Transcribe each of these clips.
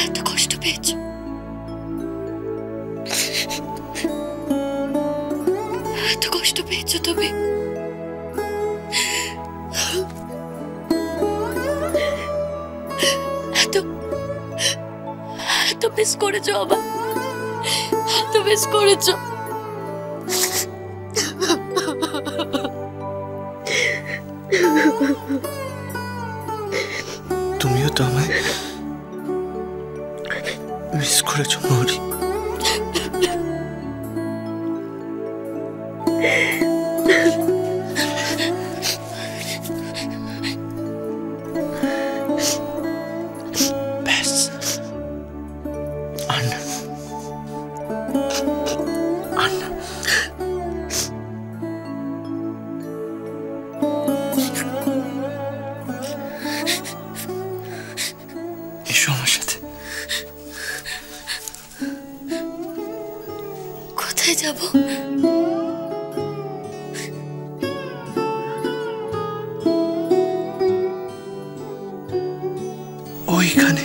এত কষ্ট পেয়েছো, এত কষ্ট পেয়েছো তুমি। এত এত মিস করেছো আবার, এত মিস করেছো। তুমিও তো আমায় মিস করেছো মৌরি। ব্যাস আর না, আর না। এসো আমার সাথে। কোথায় যাব? ওইখানে।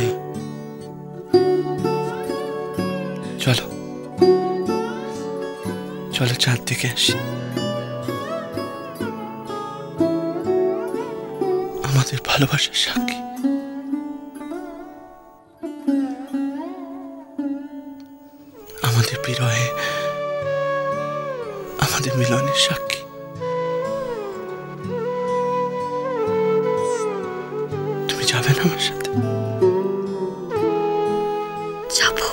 এই চলো, চলো চাঁদ দেখে আসি। আমাদের ভালোবাসার সাক্ষী, আমাদের বিরহে আমাদের মিলনের সাক্ষী। তুমি যাবে না আমার সাথে? যাবো।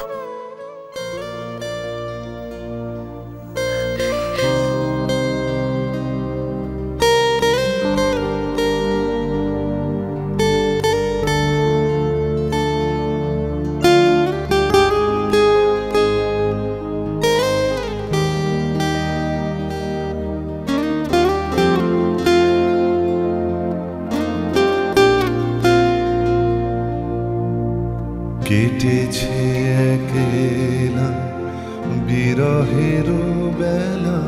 কেটেছে একলা বিরহের বেলা,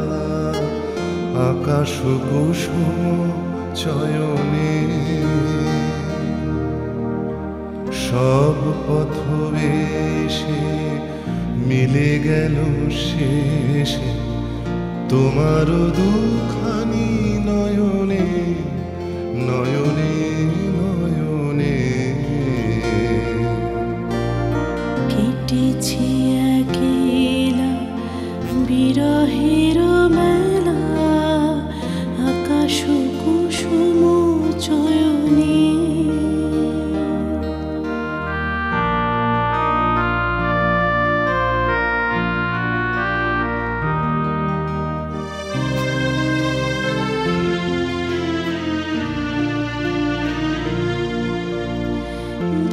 আকাশ কুসুম চয়নে সব পথ বেশে মিলে গেল শেষে তোমার দুখানি নয়নে নয়নে নয়নে। কেটেছে একলা বিরহের মেলা, আকাশ কুসুম চয়নে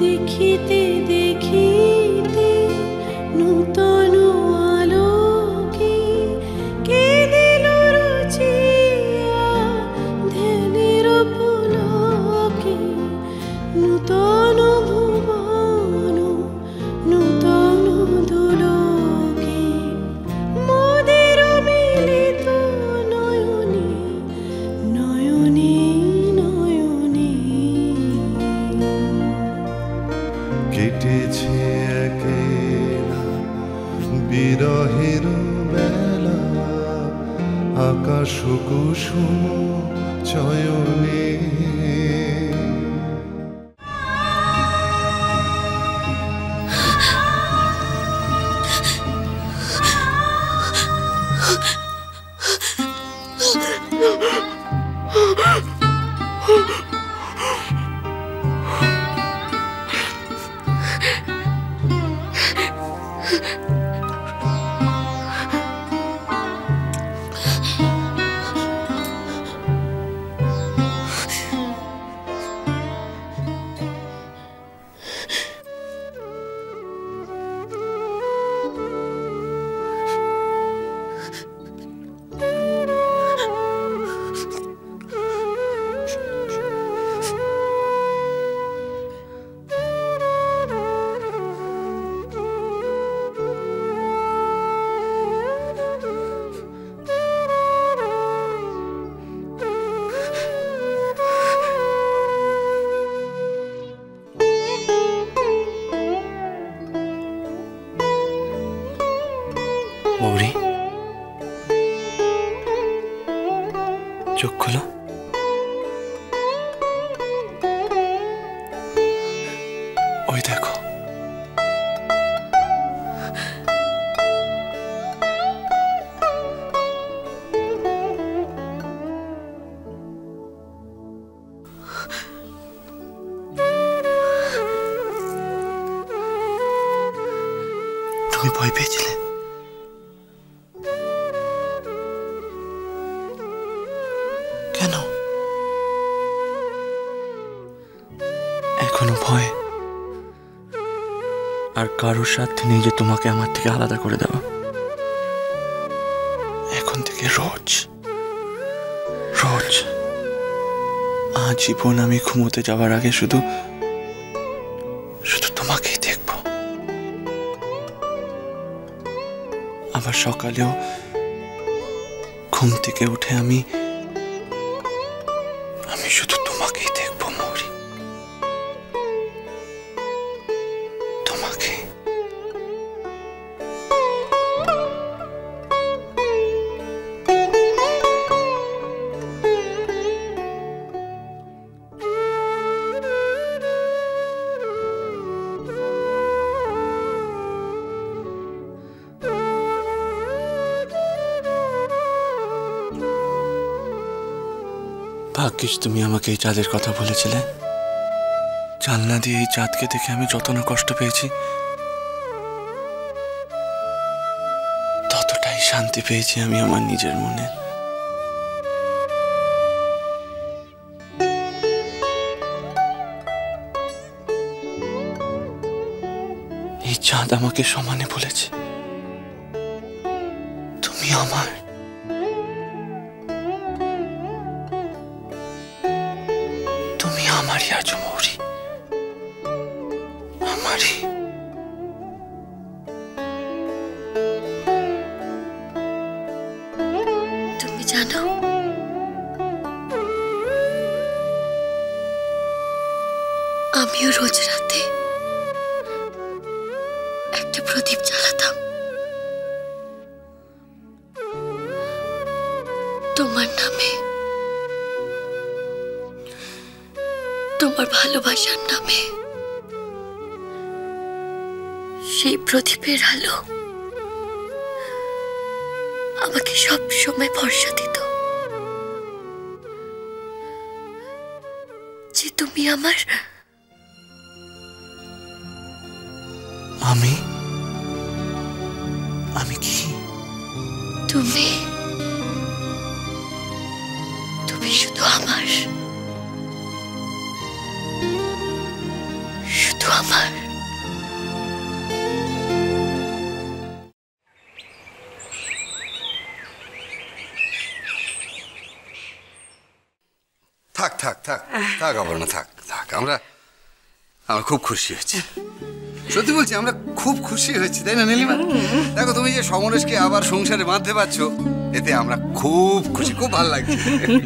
দেখিতে দেখিতে নূতন আলোকে কে দিল রুচিয়া ধ্যানের পুলকে, নূতন ভুবন নূতন দুলোকে মোদের মিলিত নয়নে নয়নে নয়নে। কেটেছে একলা বিরহের বেলা, আকাশ কুসুম চয়নে। মৌরি, চোখ খোলো। ওই দেখো, তুমি ভয় পেয়েছিলে? কেন? এখনো ভয়? আর কারোর সাথে নেই যে তোমাকে আমার থেকে আলাদা করে দেওয়া। এখন থেকে রোজ রোজ আজীবন আমি ঘুমোতে যাওয়ার আগে শুধু শুধু তোমাকেই দেখব। আবার সকালেও ঘুম থেকে উঠে আমি শুধু তোমাকেই দেখব মৌরি, তোমাকে। ভাগ্যিস তুমি আমাকে এই চাঁদের কথা বলেছিলে। জানলা দিয়ে এই চাঁদকে দেখে আমি যত না কষ্ট পেয়েছি, ততটাই শান্তি পেয়েছি আমি আমার নিজের মনে। এই চাঁদ আমাকে সমানে বলেছে, তুমি আমার। তুমি আমারই আছো মৌরি, আমারই। তুমি জানো, আমিও রোজ রাতে একটা প্রদীপ জ্বালাতাম তোমার নামে, তোমার ভালোবাসার নামে। সেই প্রদীপের আলো আমাকে সব সময় ভরসা দিত যে তুমি আমার। আমি কি? তুমি শুধু আমার, শুধু আমার। থাক থাক থাক থাক অপর্ণা, থাক থাক। আমরা খুব খুশি হয়েছি, সত্যি বলছি, আমরা খুব খুশি হয়েছি, তাই না নীলিমা? দেখো, তুমি যে সমরেশকে আবার সংসারে বাঁধতে পারছো, এতে আমরা খুব খুশি, খুব ভালো লাগছে।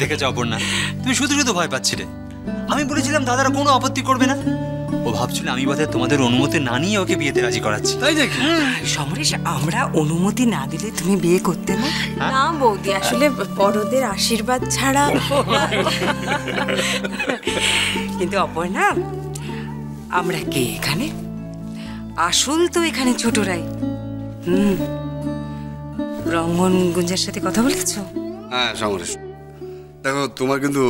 দেখেছ অপর্ণা, তুমি শুধু শুধু ভয় পাচ্ছিলে। আমি বলেছিলাম দাদারা কোনো আপত্তি করবে না। ও ভাবছিল আমি বোধহয় তোমাদের অনুমতি না নিয়ে ওকে বিয়েতে রাজি করাচ্ছি। তাই নাকি? সমরেশ, আমরা অনুমতি না দিলে তুমি বিয়ে করতে না? না বৌদি, আসলে বড়দের আশীর্বাদ ছাড়া। কিন্তু অপর্ণা, আমরা কে এখানে? আসল তো এখানে ছোটরাই। রঙ্গন গুঞ্জার সাথে কথা বলেছো? হ্যাঁ সমরেশ, দেখো, তোমার কিন্তু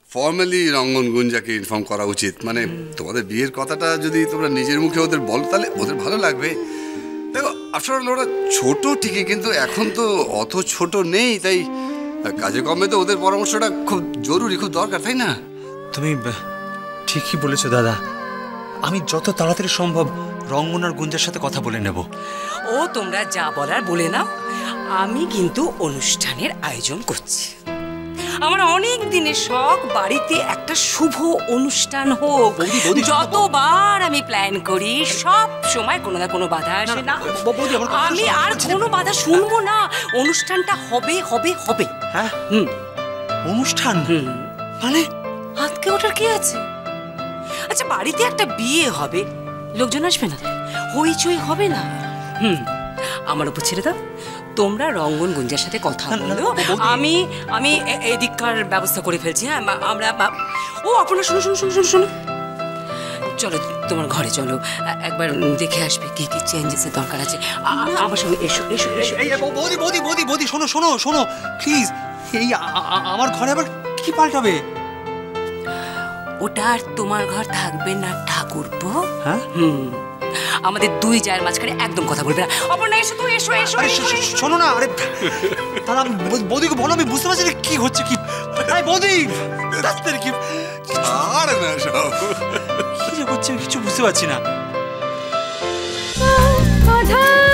ফর্মালি রঙ্গন গুঞ্জাকে ইনফর্ম করা উচিত। মানে তোমাদের বিয়ের কথাটা যদি তোমরা নিজের মুখে ওদের বলো, তাহলে ওদের ভালো লাগবে। দেখো, আসলে ওরা ছোট ঠিকই, কিন্তু এখন তো অত ছোট নেই, তাই কাজে কমে তো ওদের পরামর্শটা খুব জরুরি, খুব দরকার, তাই না? তুমি ঠিকই বলেছো দাদা। আমি যত তাড়াতাড়ি সম্ভব রঙ্গন আর গুঞ্জার সাথে কথা বলে নেব। ও তোমরা যা বলার বলে নাও, আমি কিন্তু অনুষ্ঠানের আয়োজন করছি। আমার অনেক দিনের শখ, বাড়িতে একটা শুভ অনুষ্ঠান হোক। যতবার আমি প্ল্যান করি, সব সময় কোনো না কোনো বাধা আসে না। আমি আর কোনো বাধা শুনবো না। অনুষ্ঠানটা হবে হবে হবে। হ্যাঁ, অনুষ্ঠান মানে হাতকে ওঠার কি আছে? আচ্ছা, বাড়িতে একটা বিয়ে হবে, লোকজন আসবে না? হইচই হবে না? আমার উপর ছেড়ে দাও। তোমরা রঙ্গন গুঞ্জার সাথে কথা বলো, আমি আমি এদিককার ব্যবস্থা করে ফেলছি। হ্যাঁ, আমরা ও আপনারা শোনো শোনো শোনো শোনো শোনো, চলো তোমার ঘরে চলো, একবার দেখে আসবে কি কি চেঞ্জেসের দরকার আছে। আমার সঙ্গে এসো এসো এসো। বৌদি বৌদি বৌদি বৌদি শোনো শোনো শোনো প্লিজ, এই আমার ঘরে আবার কি পাল্টাবে? ওটা আর তোমার ঘর থাকবে না ঠাকুরপো। হ্যাঁ, আমাদের দুই জায়ের মাঝখানে একদম কথা বলবে না। অপর্ণা এসো তো, এসো এসো। আরে শোনো না, আরে দাদা বৌদিকে বলো, আমি বুঝতে পারছি না কি হচ্ছে। কি বৌদি কি আর না সব কি যে করছে কিছু বুঝতে পারছি না। আধার